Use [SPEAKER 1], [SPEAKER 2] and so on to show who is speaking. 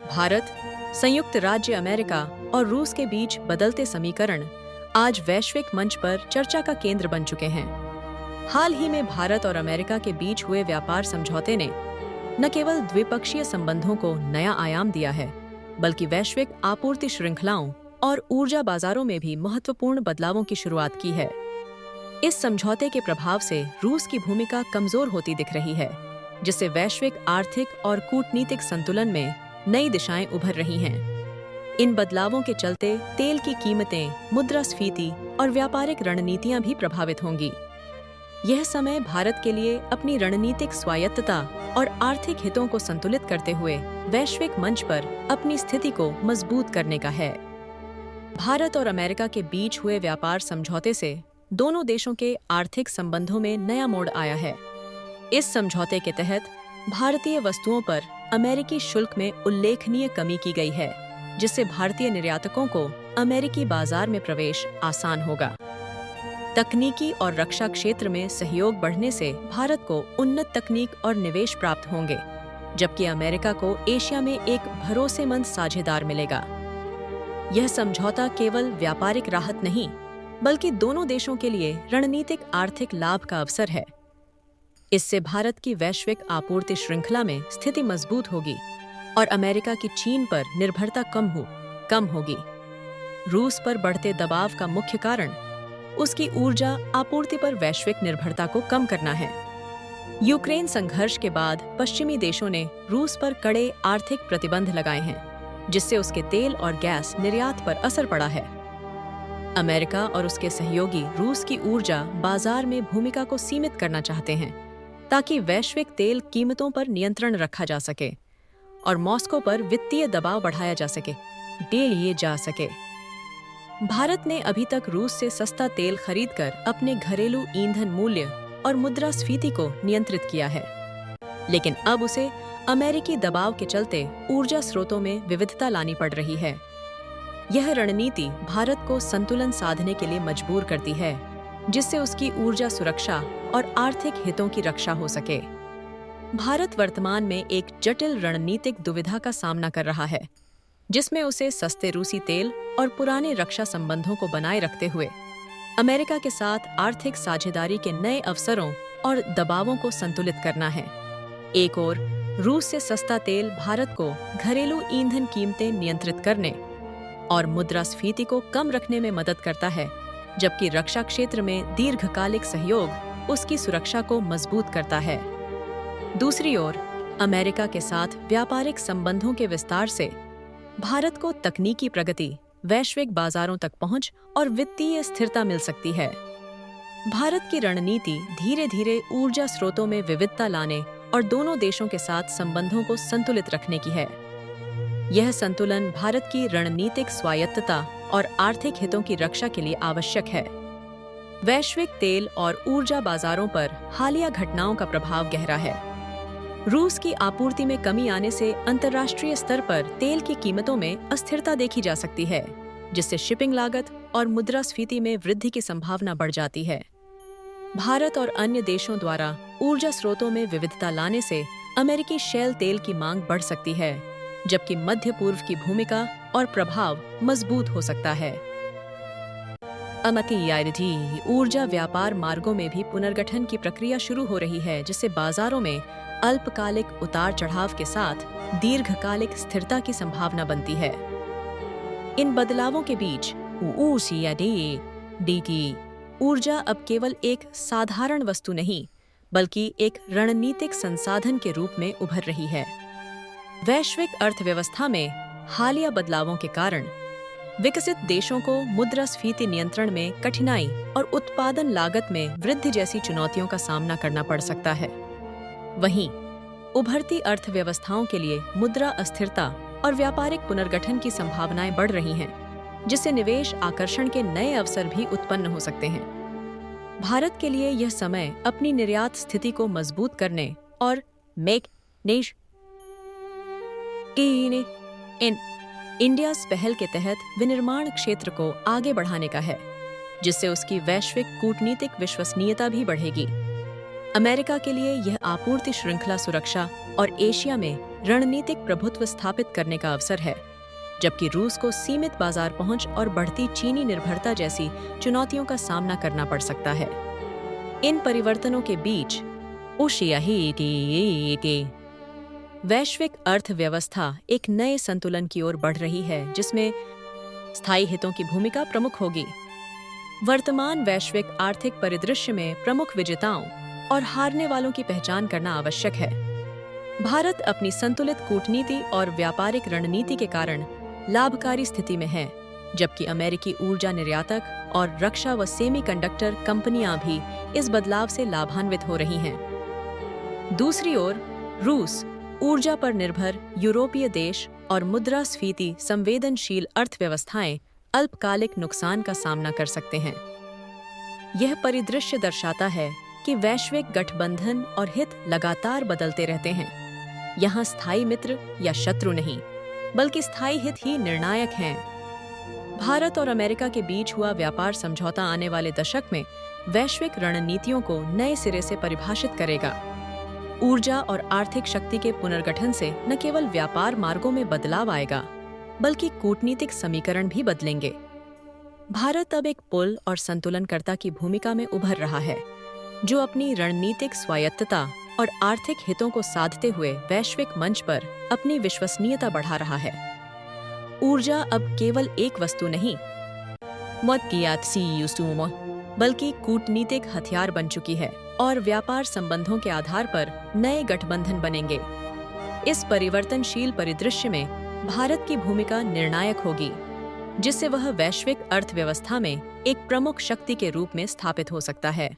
[SPEAKER 1] भारत, संयुक्त राज्य अमेरिका और रूस के बीच बदलते समीकरण आज वैश्विक मंच पर चर्चा का केंद्र बन चुके हैं। हाल ही में भारत और अमेरिका के बीच हुए व्यापार समझौते ने न केवल द्विपक्षीय संबंधों को नया आयाम दिया है, बल्कि वैश्विक आपूर्ति श्रृंखलाओं और ऊर्जा बाजारों में भी महत्वपूर्ण बदलावों की शुरुआत की है। इस समझौते के प्रभाव से रूस की भूमिका कमजोर होती दिख रही है, जिससे वैश्विक आर्थिक और कूटनीतिक संतुलन में नई दिशाएं उभर रही हैं। इन बदलावों के चलते तेल की कीमतें, मुद्रास्फीति और व्यापारिक रणनीतियां भी प्रभावित होंगी। यह समय भारत के लिए अपनी रणनीतिक स्वायत्तता और आर्थिक हितों को संतुलित करते हुए वैश्विक मंच पर अपनी स्थिति को मजबूत करने का है। भारत और अमेरिका के बीच हुए व्यापार समझौते से दोनों देशों के आर्थिक संबंधों में नया मोड़ आया है। इस समझौते के तहत भारतीय वस्तुओं पर अमेरिकी शुल्क में उल्लेखनीय कमी की गई है, जिससे भारतीय निर्यातकों को अमेरिकी बाजार में प्रवेश आसान होगा। तकनीकी और रक्षा क्षेत्र में सहयोग बढ़ने से भारत को उन्नत तकनीक और निवेश प्राप्त होंगे, जबकि अमेरिका को एशिया में एक भरोसेमंद साझेदार मिलेगा। यह समझौता केवल व्यापारिक राहत नहीं, बल्कि दोनों देशों के लिए रणनीतिक आर्थिक लाभ का अवसर है। इससे भारत की वैश्विक आपूर्ति श्रृंखला में स्थिति मजबूत होगी और अमेरिका की चीन पर निर्भरता कम होगी। रूस पर बढ़ते दबाव का मुख्य कारण उसकी ऊर्जा आपूर्ति पर वैश्विक निर्भरता को कम करना है। यूक्रेन संघर्ष के बाद पश्चिमी देशों ने रूस पर कड़े आर्थिक प्रतिबंध लगाए हैं, जिससे उसके तेल और गैस निर्यात पर असर पड़ा है। अमेरिका और उसके सहयोगी रूस की ऊर्जा बाजार में भूमिका को सीमित करना चाहते हैं, ताकि वैश्विक तेल कीमतों पर नियंत्रण रखा जा सके और मॉस्को पर वित्तीय दबाव बढ़ाया जा सके। भारत ने अभी तक रूस से सस्ता तेल खरीदकर अपने घरेलू ईंधन मूल्य और मुद्रास्फीति को नियंत्रित किया है, लेकिन अब उसे अमेरिकी दबाव के चलते ऊर्जा स्रोतों में विविधता लानी पड़ रही है। यह रणनीति भारत को संतुलन साधने के लिए मजबूर करती है, जिससे उसकी ऊर्जा सुरक्षा और आर्थिक हितों की रक्षा हो सके। भारत वर्तमान में एक जटिल रणनीतिक दुविधा का सामना कर रहा है, जिसमें उसे सस्ते रूसी तेल और पुराने रक्षा संबंधों को बनाए रखते हुए अमेरिका के साथ आर्थिक साझेदारी के नए अवसरों और दबावों को संतुलित करना है। एक ओर रूस से सस्ता तेल भारत को घरेलू ईंधन कीमतें नियंत्रित करने और मुद्रास्फीति को कम रखने में मदद करता है, जबकि रक्षा क्षेत्र में दीर्घकालिक सहयोग उसकी सुरक्षा को मजबूत करता है। दूसरी ओर अमेरिका के साथ व्यापारिक संबंधों के विस्तार से भारत को तकनीकी प्रगति, वैश्विक बाजारों तक पहुंच और वित्तीय स्थिरता मिल सकती है। भारत की रणनीति धीरे धीरे ऊर्जा स्रोतों में विविधता लाने और दोनों देशों के साथ संबंधों को संतुलित रखने की है। यह संतुलन भारत की रणनीतिक स्वायत्तता और आर्थिक हितों की रक्षा के लिए आवश्यक है। वैश्विक तेल और ऊर्जा बाजारों पर हालिया घटनाओं का प्रभाव गहरा है। रूस की आपूर्ति में कमी आने से अंतर्राष्ट्रीय स्तर पर तेल की कीमतों में अस्थिरता देखी जा सकती है, जिससे शिपिंग लागत और मुद्रास्फीति में वृद्धि की संभावना बढ़ जाती है। भारत और अन्य देशों द्वारा ऊर्जा स्रोतों में विविधता लाने से अमेरिकी शैल तेल की मांग बढ़ सकती है, जबकि मध्य पूर्व की भूमिका और प्रभाव मजबूत हो सकता है। ऊर्जा व्यापार मार्गों में भी पुनर्गठन की प्रक्रिया शुरू हो रही है, जिससे बाजारों में अल्पकालिक उतार चढ़ाव के साथ दीर्घकालिक स्थिरता की संभावना बनती है। इन बदलावों के बीच ऊर्जा अब केवल एक साधारण वस्तु नहीं, बल्कि एक रणनीतिक संसाधन के रूप में उभर रही है। वैश्विक अर्थव्यवस्था में हालिया बदलावों के कारण विकसित देशों को मुद्रास्फीति नियंत्रण में कठिनाई और उत्पादन लागत में वृद्धि जैसी चुनौतियों का सामना करना पड़ सकता है। वहीं उभरती अर्थव्यवस्थाओं के लिए मुद्रा अस्थिरता और व्यापारिक पुनर्गठन की संभावनाएं बढ़ रही हैं, जिससे निवेश आकर्षण के नए अवसर भी उत्पन्न हो सकते हैं। भारत के लिए यह समय अपनी निर्यात स्थिति को मजबूत करने और मेक इन इंडिया पहल के तहत विनिर्माण क्षेत्र को आगे बढ़ाने का है, जिससे उसकी वैश्विक कूटनीतिक विश्वसनीयता भी बढ़ेगी। अमेरिका के लिए यह आपूर्ति श्रृंखला सुरक्षा और एशिया में रणनीतिक प्रभुत्व स्थापित करने का अवसर है, जबकि रूस को सीमित बाजार पहुंच और बढ़ती चीनी निर्भरता जैसी चुनौतियों का सामना करना पड़ सकता है। इन परिवर्तनों के बीच वैश्विक अर्थव्यवस्था एक नए संतुलन की ओर बढ़ रही है, जिसमें स्थायी हितों की भूमिका प्रमुख होगी। वर्तमान वैश्विक आर्थिक परिदृश्य में प्रमुख विजेताओं और हारने वालों की पहचान करना आवश्यक है। भारत अपनी संतुलित कूटनीति और व्यापारिक रणनीति के कारण लाभकारी स्थिति में है, जबकि अमेरिकी ऊर्जा निर्यातक और रक्षा व सेमीकंडक्टर कंपनियां भी इस बदलाव से लाभान्वित हो रही हैं। दूसरी ओर रूस ऊर्जा पर निर्भर यूरोपीय देश और मुद्रास्फीति संवेदनशील अर्थव्यवस्थाएं अल्पकालिक नुकसान का सामना कर सकते हैं। यह परिदृश्य दर्शाता है कि वैश्विक गठबंधन और हित लगातार बदलते रहते हैं। यहाँ स्थायी मित्र या शत्रु नहीं, बल्कि स्थायी हित ही निर्णायक हैं। भारत और अमेरिका के बीच हुआ व्यापार समझौता आने वाले दशक में वैश्विक रणनीतियों को नए सिरे से परिभाषित करेगा। ऊर्जा और आर्थिक शक्ति के पुनर्गठन से न केवल व्यापार मार्गों में बदलाव आएगा, बल्कि कूटनीतिक समीकरण भी बदलेंगे। भारत अब एक पुल और संतुलनकर्ता की भूमिका में उभर रहा है, जो अपनी रणनीतिक स्वायत्तता और आर्थिक हितों को साधते हुए वैश्विक मंच पर अपनी विश्वसनीयता बढ़ा रहा है। ऊर्जा अब केवल एक वस्तु नहीं, बल्कि कूटनीतिक हथियार बन चुकी है और व्यापार संबंधों के आधार पर नए गठबंधन बनेंगे। इस परिवर्तनशील परिदृश्य में भारत की भूमिका निर्णायक होगी, जिससे वह वैश्विक अर्थव्यवस्था में एक प्रमुख शक्ति के रूप में स्थापित हो सकता है।